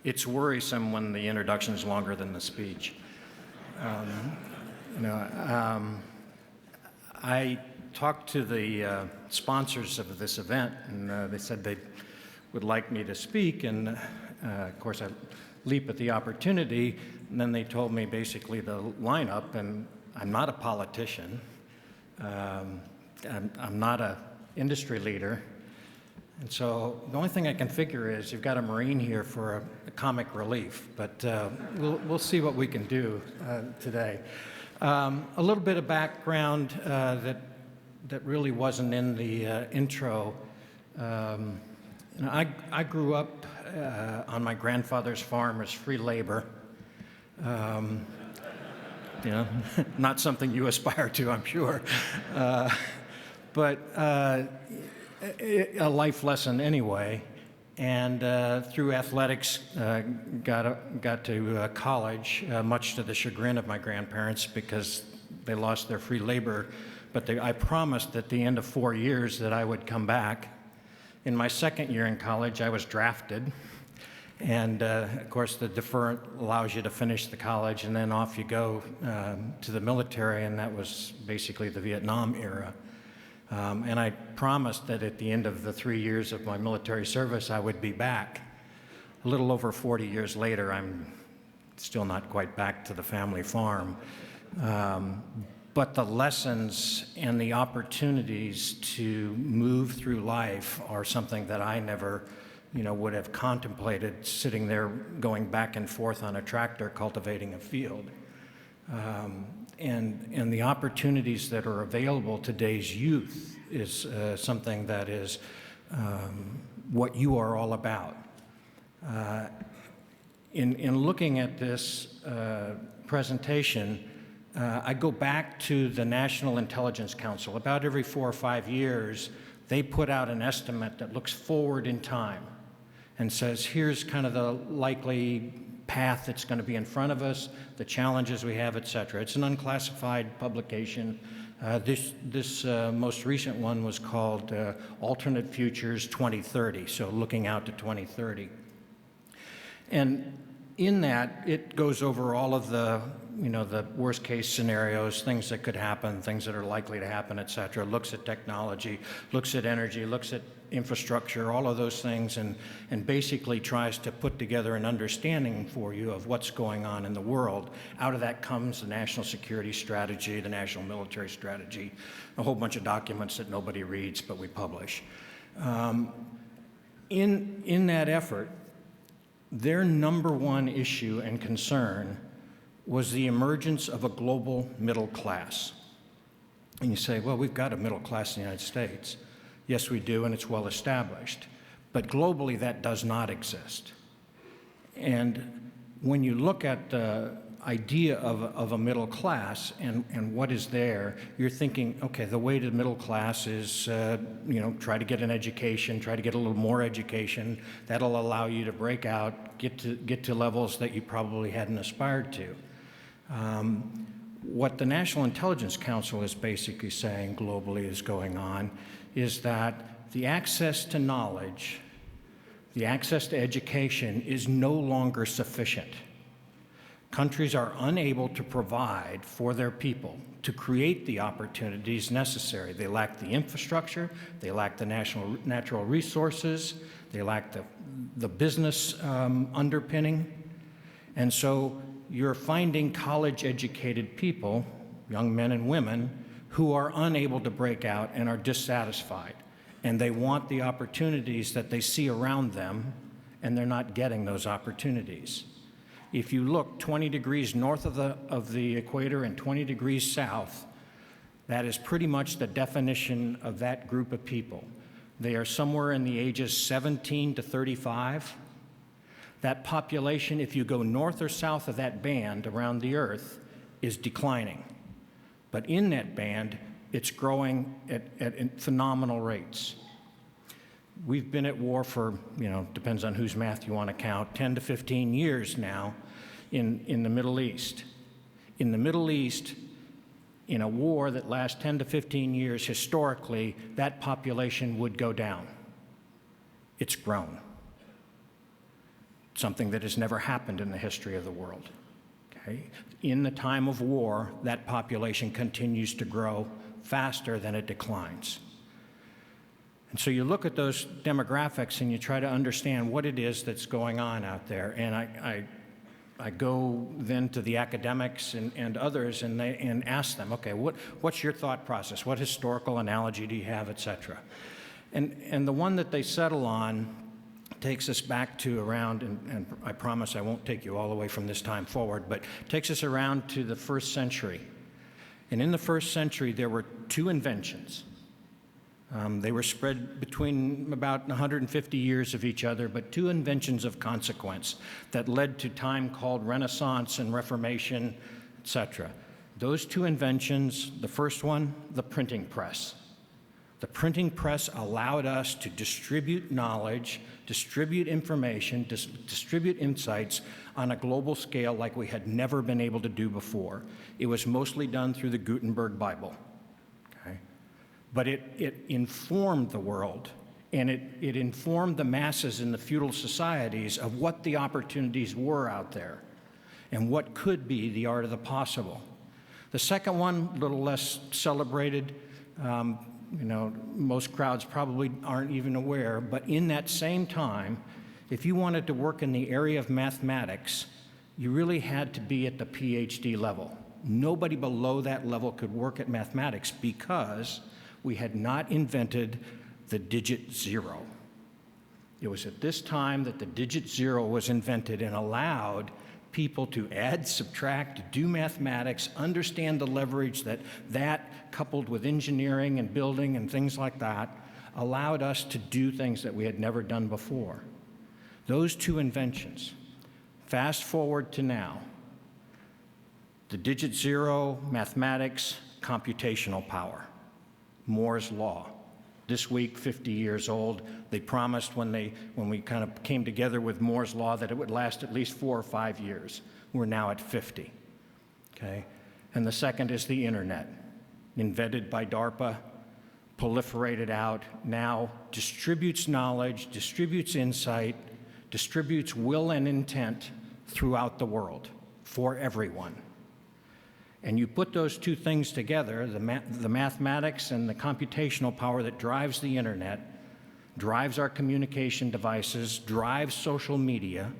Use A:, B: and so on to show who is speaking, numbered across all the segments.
A: It's worrisome when the introduction is longer than the speech. I talked to the sponsors of this event, and they said they would like me to speak, and of course I leap at the opportunity, and then they told me basically the lineup, and I'm not a politician, I'm not an industry leader, and so the only thing I can figure is you've got a Marine here for a comic relief, but we'll see what we can do today. A little bit of background that really wasn't in the intro. I grew up on my grandfather's farm as free labor. Not something you aspire to, I'm sure. But a life lesson anyway. And through athletics, got to college, much to the chagrin of my grandparents because they lost their free labor. But I promised at the end of 4 years that I would come back. In my second year in college, I was drafted. And of course, the deferment allows you to finish the college, and then off you go to the military, and that was basically the Vietnam era. And I promised that at the end of the 3 years of my military service, I would be back. A little over 40 years later, I'm still not quite back to the family farm. But the lessons and the opportunities to move through life are something that I never, would have contemplated sitting there going back and forth on a tractor cultivating a field. And the opportunities that are available to today's youth is something that is what you are all about. In looking at this presentation, I go back to the National Intelligence Council. About every 4 or 5 years, they put out an estimate that looks forward in time and says, here's kind of the likely path that's going to be in front of us, the challenges we have, et cetera. It's an unclassified publication. This most recent one was called Alternate Futures 2030, so looking out to 2030. And in that, it goes over all of the worst case scenarios, things that could happen, things that are likely to happen, et cetera, looks at technology, looks at energy, looks at infrastructure, all of those things, and basically tries to put together an understanding for you of what's going on in the world. Out of that comes the national security strategy, the national military strategy, a whole bunch of documents that nobody reads, but we publish. In that effort, their number one issue and concern was the emergence of a global middle class. And you say, well, we've got a middle class in the United States. Yes, we do, and it's well established. But globally, that does not exist. And when you look at the idea of a middle class and what is there, you're thinking, okay, the way to the middle class is, try to get an education, try to get a little more education. That'll allow you to break out, get to levels that you probably hadn't aspired to. What the National Intelligence Council is basically saying globally is going on is that the access to knowledge, the access to education is no longer sufficient. Countries are unable to provide for their people to create the opportunities necessary. They lack the infrastructure, they lack the natural resources, they lack the business underpinning. And so you're finding college-educated people, young men and women, who are unable to break out and are dissatisfied. And they want the opportunities that they see around them, and they're not getting those opportunities. If you look 20 degrees north of the equator and 20 degrees south, that is pretty much the definition of that group of people. They are somewhere in the ages 17 to 35. That population, if you go north or south of that band around the Earth, is declining. But in that band, it's growing at phenomenal rates. We've been at war for, depends on whose math you want to count, 10 to 15 years now in the Middle East. In the Middle East, in a war that lasts 10 to 15 years, historically, that population would go down. It's grown. something that has never happened in the history of the world. Okay? In the time of war, that population continues to grow faster than it declines. And so you look at those demographics and you try to understand what it is that's going on out there. And I go then to the academics and others and ask them, okay, what's your thought process? What historical analogy do you have, et cetera? And the one that they settle on takes us back to around, and I promise I won't take you all the way from this time forward, but takes us around to the first century. And in the first century, there were two inventions. They were spread between about 150 years of each other, but two inventions of consequence that led to time called Renaissance and Reformation, etc. Those two inventions, the first one, the printing press. The printing press allowed us to distribute knowledge, distribute information, distribute insights on a global scale like we had never been able to do before. It was mostly done through the Gutenberg Bible. But it informed the world, and it informed the masses in the feudal societies of what the opportunities were out there and what could be the art of the possible. The second one, a little less celebrated, most crowds probably aren't even aware, but in that same time, if you wanted to work in the area of mathematics, you really had to be at the PhD level. Nobody below that level could work at mathematics because we had not invented the digit zero. It was at this time that the digit zero was invented and allowed people to add, subtract, do mathematics, understand the leverage that coupled with engineering and building and things like that, allowed us to do things that we had never done before. Those two inventions. Fast forward to now. The digit zero, mathematics, computational power. Moore's Law. This week, 50 years old. They promised when we kind of came together with Moore's Law that it would last at least 4 or 5 years. We're now at 50. Okay? And the second is the internet, invented by DARPA, proliferated out, now distributes knowledge, distributes insight, distributes will and intent throughout the world for everyone. And you put those two things together, the mathematics and the computational power that drives the internet, drives our communication devices, drives social media,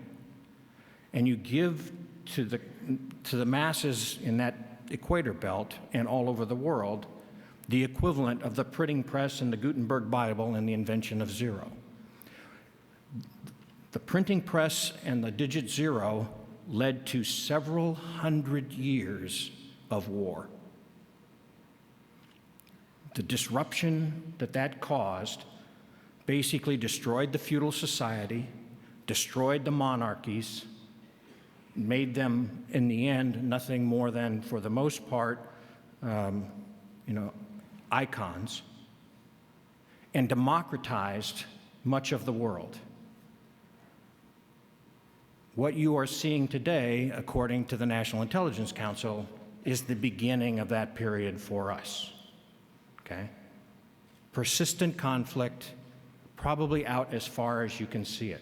A: and you give to the masses in that equator belt and all over the world the equivalent of the printing press and the Gutenberg Bible and the invention of zero. The printing press and the digit zero led to several hundred years of war. The disruption that caused basically destroyed the feudal society, destroyed the monarchies, made them, in the end, nothing more than, for the most part, icons, and democratized much of the world. What you are seeing today, according to the National Intelligence Council, is the beginning of that period for us, okay? Persistent conflict, probably out as far as you can see it.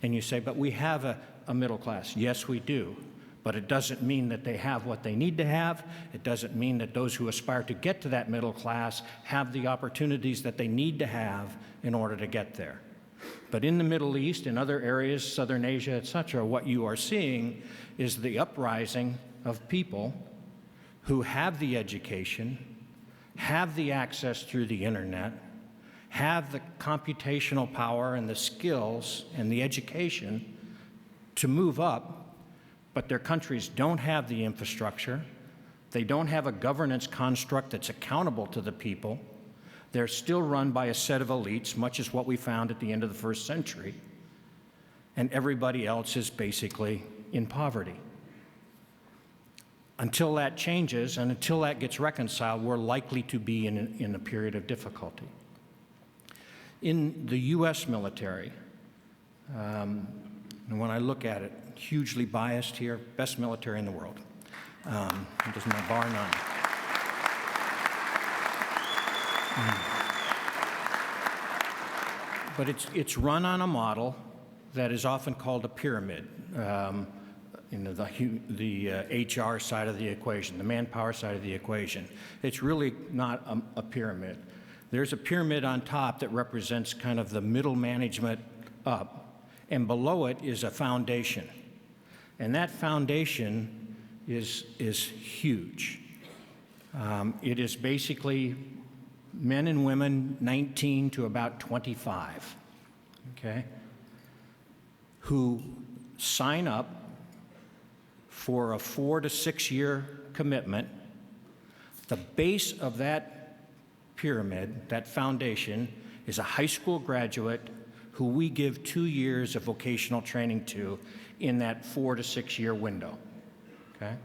A: And you say, but we have a middle class. Yes, we do. But it doesn't mean that they have what they need to have. It doesn't mean that those who aspire to get to that middle class have the opportunities that they need to have in order to get there. But in the Middle East, in other areas, Southern Asia, et cetera, what you are seeing is the uprising of people who have the education, have the access through the internet, have the computational power and the skills and the education to move up, but their countries don't have the infrastructure. They don't have a governance construct that's accountable to the people. They're still run by a set of elites, much as what we found at the end of the first century. And everybody else is basically in poverty. Until that changes and until that gets reconciled, we're likely to be in a period of difficulty. In the US military, and when I look at it, hugely biased here, best military in the world. There's no bar none. But it's run on a model that is often called a pyramid. The HR side of the equation, the manpower side of the equation. It's really not a pyramid. There's a pyramid on top that represents kind of the middle management up, and below it is a foundation. And that foundation is huge. It is basically men and women 19 to about 25, okay, who sign up for a 4 to 6 year commitment. The base of that pyramid, that foundation, is a high school graduate who we give 2 years of vocational training to in that 4 to 6 year window, okay?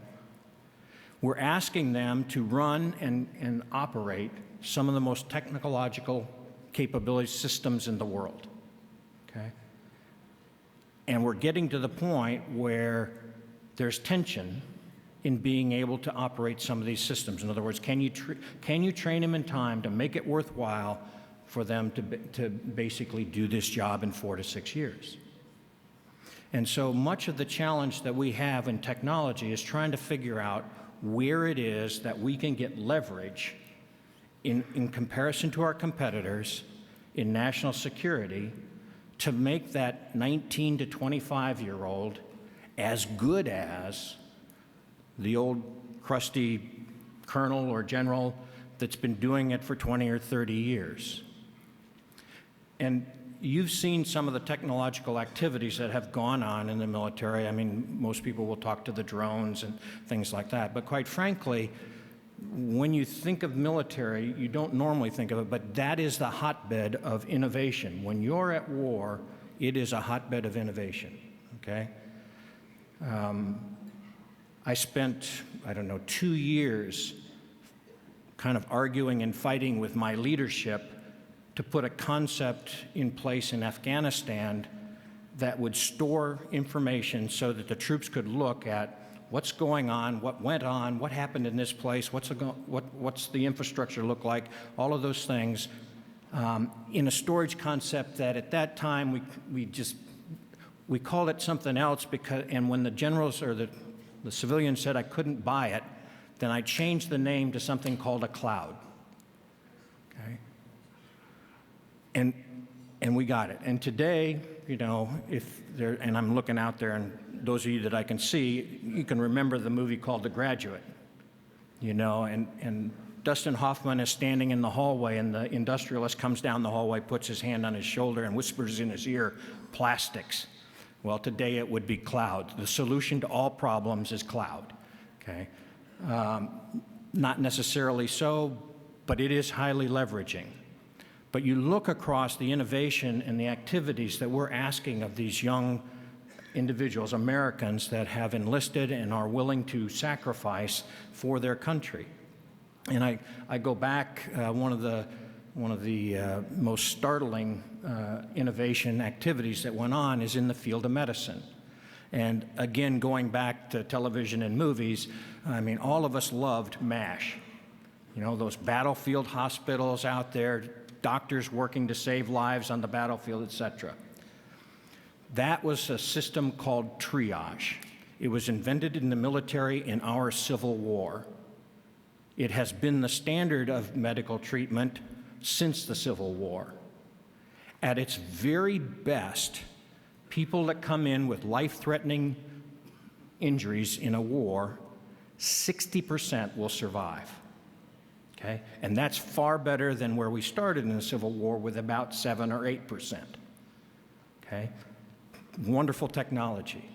A: We're asking them to run and operate some of the most technological capability systems in the world, okay? And we're getting to the point where there's tension in being able to operate some of these systems. In other words, can you train them in time to make it worthwhile for them to basically do this job in 4 to 6 years? And so much of the challenge that we have in technology is trying to figure out where it is that we can get leverage in comparison to our competitors in national security to make that 19 to 25-year-old as good as the old crusty colonel or general that's been doing it for 20 or 30 years. And you've seen some of the technological activities that have gone on in the military. I mean, most people will talk to the drones and things like that. But quite frankly, when you think of military, you don't normally think of it, but that is the hotbed of innovation. When you're at war, it is a hotbed of innovation, okay? I spent, 2 years kind of arguing and fighting with my leadership to put a concept in place in Afghanistan that would store information so that the troops could look at what's going on, what went on, what happened in this place, what's the infrastructure look like, all of those things, in a storage concept that at that time we called it something else and when the generals or the civilians said I couldn't buy it, then I changed the name to something called a cloud. Okay? And we got it. And today, and I'm looking out there, and those of you that I can see, you can remember the movie called The Graduate, and Dustin Hoffman is standing in the hallway, and the industrialist comes down the hallway, puts his hand on his shoulder, and whispers in his ear, "Plastics." Well, today it would be cloud. The solution to all problems is cloud, okay? Not necessarily so, but it is highly leveraging. But you look across the innovation and the activities that we're asking of these young individuals, Americans that have enlisted and are willing to sacrifice for their country. And I go back, one of the most startling innovation activities that went on is in the field of medicine. And again, going back to television and movies, I mean, all of us loved MASH. Those battlefield hospitals out there, doctors working to save lives on the battlefield, etc. That was a system called Triage. It was invented in the military in our Civil War. It has been the standard of medical treatment since the Civil War. At its very best, people that come in with life-threatening injuries in a war, 60% will survive. Okay? And that's far better than where we started in the Civil War with about 7 or 8%. Okay? Wonderful technology.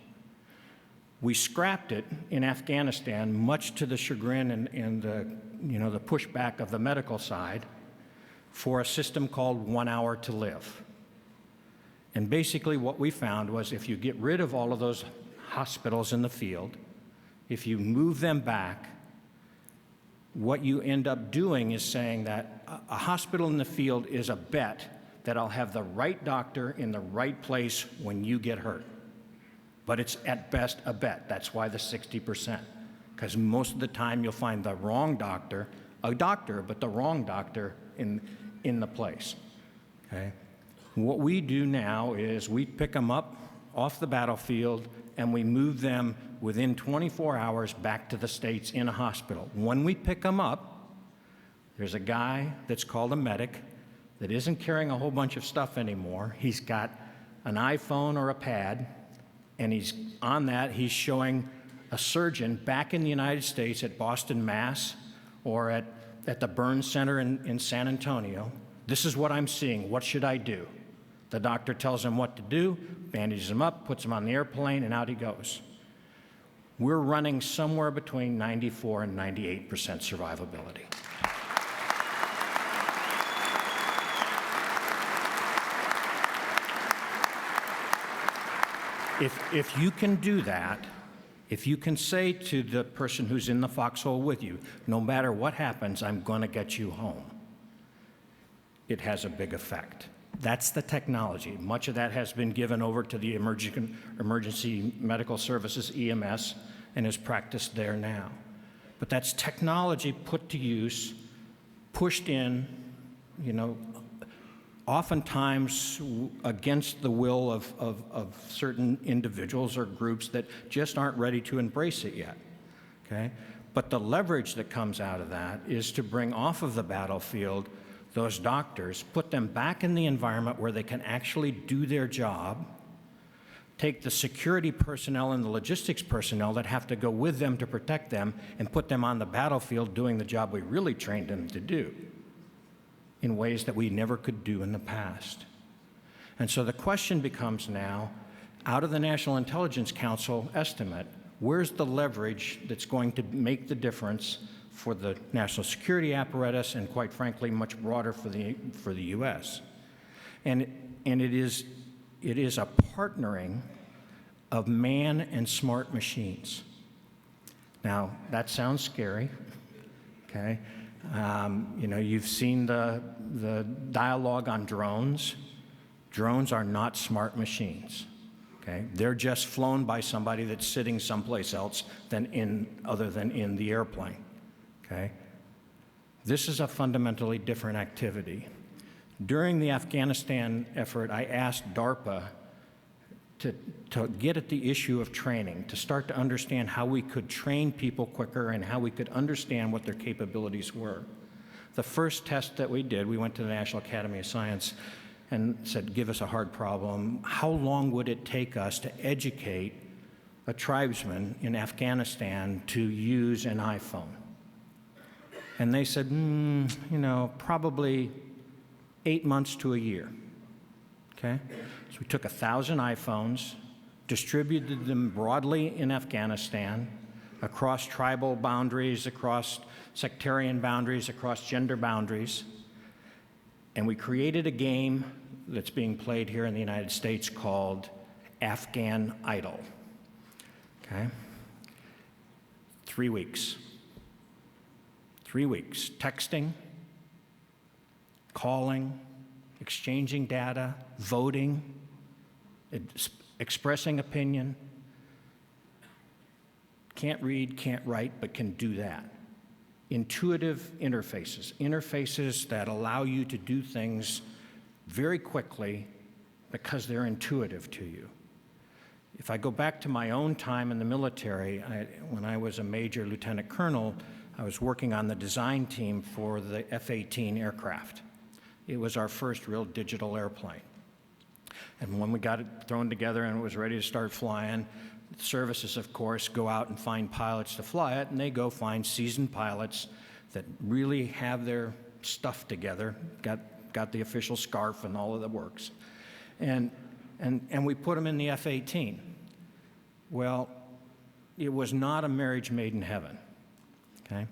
A: We scrapped it in Afghanistan, much to the chagrin and the pushback of the medical side, for a system called 1 hour to live. And basically what we found was if you get rid of all of those hospitals in the field, if you move them back, what you end up doing is saying that a hospital in the field is a bet that I'll have the right doctor in the right place when you get hurt. But it's at best a bet. That's why the 60%. Because most of the time you'll find the wrong doctor, a doctor, but the wrong doctor in the place. Okay? What we do now is we pick them up off the battlefield and we move them within 24 hours back to the States in a hospital. When we pick them up, there's a guy that's called a medic that isn't carrying a whole bunch of stuff anymore. He's got an iPhone or a pad, and he's on that, he's showing a surgeon back in the United States at Boston, Mass, or at the burn center in San Antonio. This is what I'm seeing. What should I do? The doctor tells him what to do, bandages him up, puts him on the airplane, and out he goes. We're running somewhere between 94 and 98% survivability. If you can do that, if you can say to the person who's in the foxhole with you, no matter what happens, I'm going to get you home, it has a big effect. That's the technology. Much of that has been given over to the emergency medical services, EMS, and is practiced there now. But that's technology put to use, pushed in, oftentimes against the will of certain individuals or groups that just aren't ready to embrace it yet, okay? But the leverage that comes out of that is to bring off of the battlefield those doctors, put them back in the environment where they can actually do their job, take the security personnel and the logistics personnel that have to go with them to protect them, and put them on the battlefield doing the job we really trained them to do in ways that we never could do in the past. And so the question becomes now, out of the National Intelligence Council estimate, where's the leverage that's going to make the difference for the national security apparatus and, quite frankly, much broader for the U.S.? And it is a partnering of man and smart machines. Now, that sounds scary, okay? You've seen the dialogue on drones. Drones are not smart machines, okay? They're just flown by somebody that's sitting someplace else other than in the airplane, okay? This is a fundamentally different activity. During the Afghanistan effort, I asked DARPA to get at the issue of training, to start to understand how we could train people quicker and how we could understand what their capabilities were. The first test that we did, we went to the National Academy of Science and said, give us a hard problem. How long would it take us to educate a tribesman in Afghanistan to use an iPhone? And they said, probably 8 months to a year, okay? So we took 1,000 iPhones, distributed them broadly in Afghanistan, across tribal boundaries, across sectarian boundaries, across gender boundaries, and we created a game that's being played here in the United States called Afghan Idol, okay? 3 weeks. 3 weeks, texting, calling, exchanging data, voting, expressing opinion. Can't read, can't write, but can do that. Intuitive interfaces that allow you to do things very quickly because they're intuitive to you. If I go back to my own time in the military, when I was a major lieutenant colonel, I was working on the design team for the F-18 aircraft. It was our first real digital airplane. And when we got it thrown together and it was ready to start flying, the services, of course, go out and find pilots to fly it, and they go find seasoned pilots that really have their stuff together, got the official scarf and all of the works. And we put them in the F-18. Well, it was not a marriage made in heaven, okay?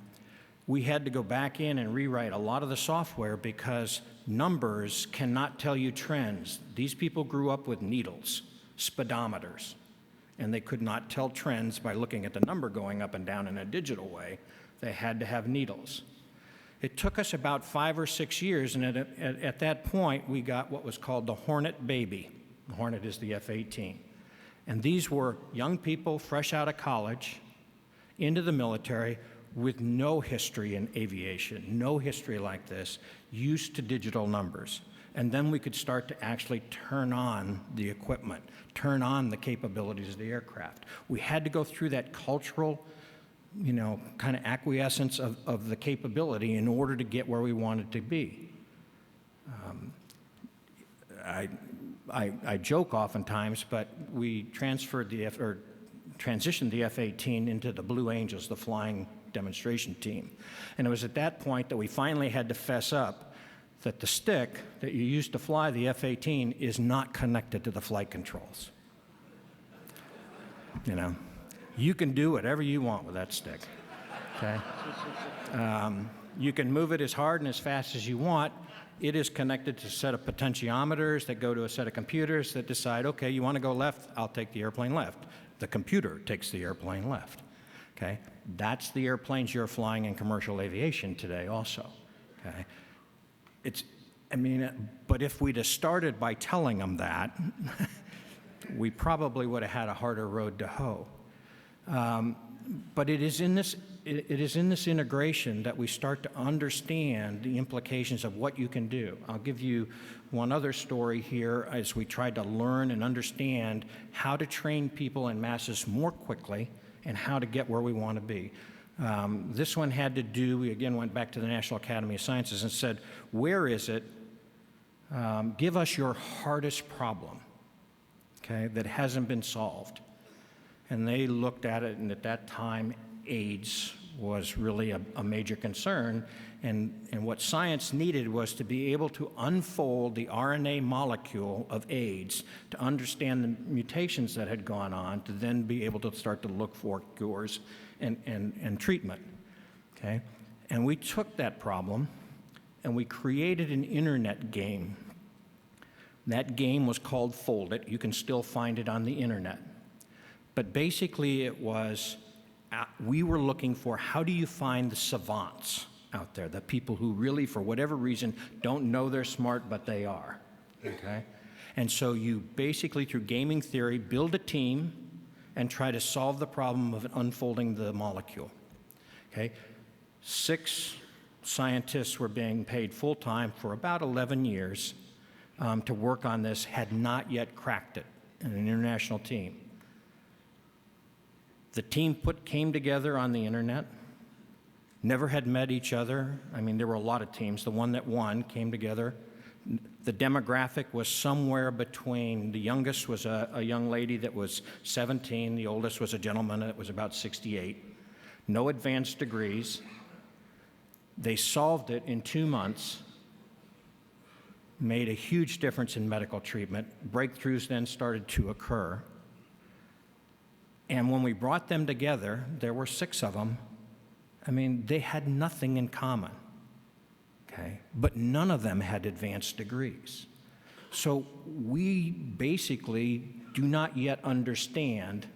A: We had to go back in and rewrite a lot of the software because numbers cannot tell you trends. These people grew up with needles, speedometers, and they could not tell trends by looking at the number going up and down in a digital way. They had to have needles. It took us about 5 or 6 years, and at that point, we got what was called the Hornet Baby. The Hornet is the F-18. And these were young people fresh out of college, into the military, with no history in aviation, no history like this, used to digital numbers. and then we could start to actually turn on the equipment, turn on the capabilities of the aircraft. We had to go through that cultural, kind of acquiescence of the capability in order to get where we wanted to be. I joke oftentimes, but we transitioned the F-18 into the Blue Angels, the flying demonstration team. And it was at that point that we finally had to fess up that the stick that you used to fly the F-18 is not connected to the flight controls. You can do whatever you want with that stick, okay? You can move it as hard and as fast as you want. It is connected to a set of potentiometers that go to a set of computers that decide, okay, you want to go left, I'll take the airplane left. The computer takes the airplane left, okay? That's the airplanes you're flying in commercial aviation today also, okay? But if we'd have started by telling them that, we probably would have had a harder road to hoe. But it is in this integration that we start to understand the implications of what you can do. I'll give you one other story here as we tried to learn and understand how to train people in masses more quickly and how to get where we want to be. This one had to do, we again went back to the National Academy of Sciences and said, where is it? Give us your hardest problem, okay, that hasn't been solved. And they looked at it, and at that time, AIDS was really a major concern. And what science needed was to be able to unfold the RNA molecule of AIDS to understand the mutations that had gone on, to then be able to start to look for cures and treatment, okay? And we took that problem, and we created an internet game. That game was called Fold It. You can still find it on the internet. But basically it was, we were looking for how do you find the savants out there, the people who really, for whatever reason, don't know they're smart, but they are, okay? And so you basically, through gaming theory, build a team and try to solve the problem of unfolding the molecule, okay? 6 scientists were being paid full-time for about 11 years to work on this, had not yet cracked it in an international team. The team came together on the internet, never had met each other. I mean, there were a lot of teams. The one that won came together. The demographic was somewhere between, the youngest was a young lady that was 17, the oldest was a gentleman that was about 68. No advanced degrees. They solved it in 2 months, made a huge difference in medical treatment. Breakthroughs then started to occur. And when we brought them together, there were 6 of them. I mean, they had nothing in common, okay? But none of them had advanced degrees. So we basically do not yet understand,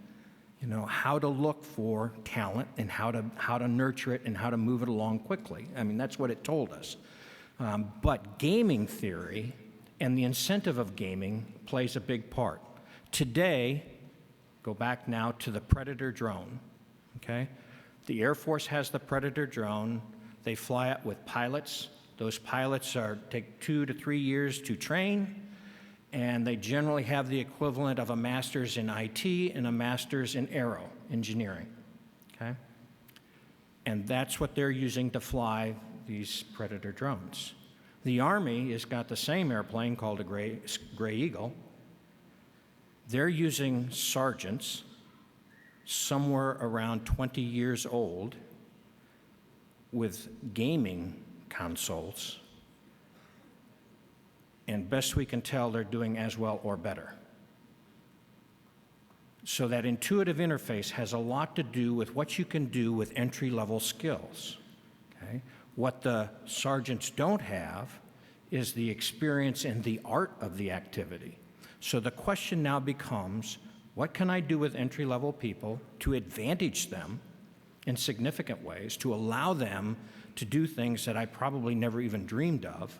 A: how to look for talent and how to nurture it and how to move it along quickly. I mean, that's what it told us. But gaming theory and the incentive of gaming plays a big part. Today, go back now to the Predator drone, okay? The Air Force has the Predator drone. They fly it with pilots. Those pilots take 2 to 3 years to train, and they generally have the equivalent of a master's in IT and a master's in aero engineering, okay? And that's what they're using to fly these Predator drones. The Army has got the same airplane called a Gray Eagle. They're using sergeants, somewhere around 20 years old, with gaming consoles, and best we can tell, they're doing as well or better. So that intuitive interface has a lot to do with what you can do with entry-level skills, okay? What the sergeants don't have is the experience and the art of the activity. So the question now becomes, what can I do with entry-level people to advantage them in significant ways, to allow them to do things that I probably never even dreamed of?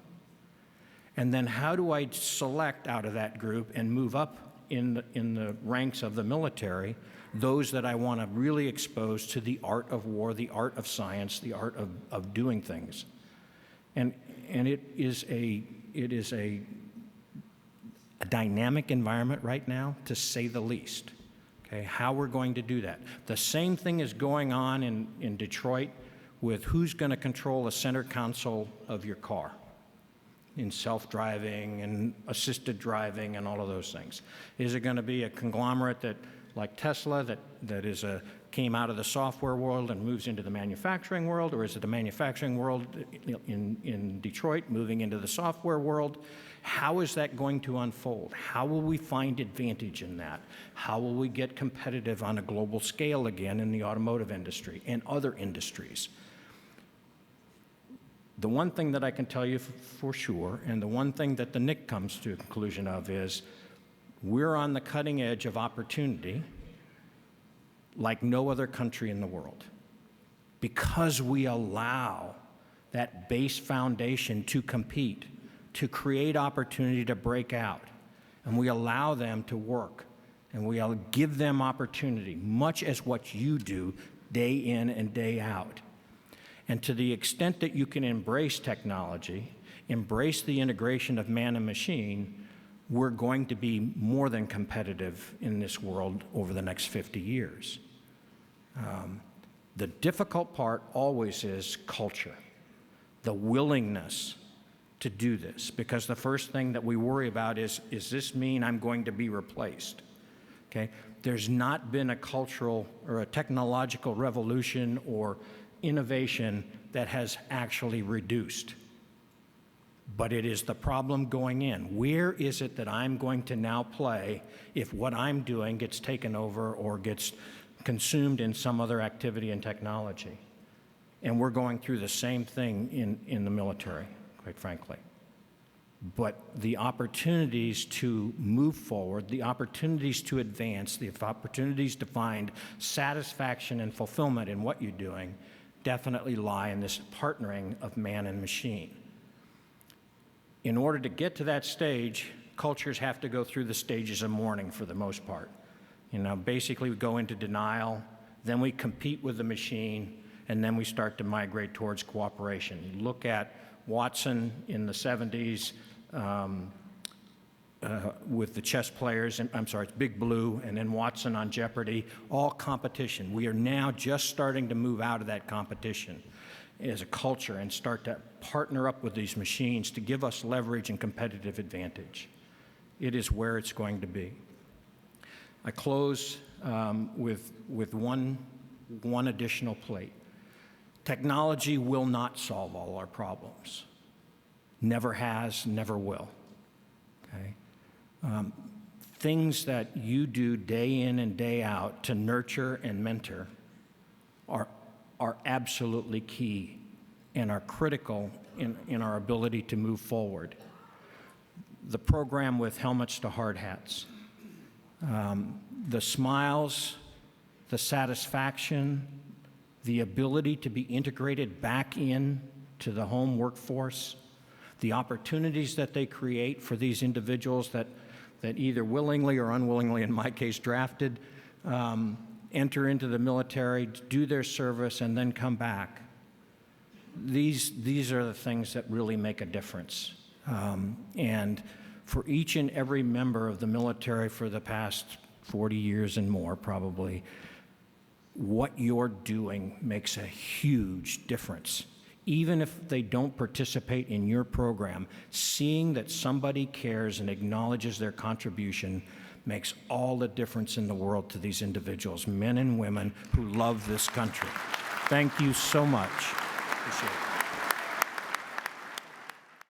A: And then how do I select out of that group and move up in the ranks of the military those that I want to really expose to the art of war, the art of science, the art of doing things? And it is a it is a dynamic environment right now, to say the least. Okay, how we're going to do that. The same thing is going on in Detroit with who's going to control the center console of your car in self-driving and assisted driving and all of those things. Is it going to be a conglomerate that, like Tesla, that came out of the software world and moves into the manufacturing world, or is it the manufacturing world in Detroit moving into the software world? How is that going to unfold? How will we find advantage in that? How will we get competitive on a global scale again in the automotive industry and other industries? The one thing that I can tell you for sure, and the one thing that the NIC comes to a conclusion of, is we're on the cutting edge of opportunity like no other country in the world, because we allow that base foundation to compete, to create opportunity to break out, and we allow them to work, and we give them opportunity, much as what you do day in and day out. And to the extent that you can embrace technology, embrace the integration of man and machine, we're going to be more than competitive in this world over the next 50 years. The difficult part always is culture, the willingness to do this, because the first thing that we worry about is this mean I'm going to be replaced? Okay? There's not been a cultural or a technological revolution or innovation that has actually reduced. But it is the problem going in. Where is it that I'm going to now play if what I'm doing gets taken over or gets consumed in some other activity and technology? And we're going through the same thing in the military, quite frankly. But the opportunities to move forward, the opportunities to advance, the opportunities to find satisfaction and fulfillment in what you're doing definitely lie in this partnering of man and machine. In order to get to that stage, cultures have to go through the stages of mourning for the most part. You know, basically we go into denial, then we compete with the machine, and then we start to migrate towards cooperation. You look at Watson in the 70s with the chess players, it's Big Blue, and then Watson on Jeopardy, all competition. We are now just starting to move out of that competition as a culture and start to partner up with these machines to give us leverage and competitive advantage. It is where it's going to be. I close with one additional plate. Technology will not solve all our problems. Never has, never will. Okay? Things that you do day in and day out to nurture and mentor are absolutely key and are critical in our ability to move forward. The program with helmets to hard hats, the smiles, the satisfaction, the ability to be integrated back in to the home workforce, the opportunities that they create for these individuals that either willingly or unwillingly, in my case, drafted, enter into the military, do their service, and then come back. These are the things that really make a difference. And for each and every member of the military for the past 40 years and more, probably, what you're doing makes a huge difference. Even if they don't participate in your program, seeing that somebody cares and acknowledges their contribution makes all the difference in the world to these individuals, men and women who love this country. Thank you so much. Appreciate it.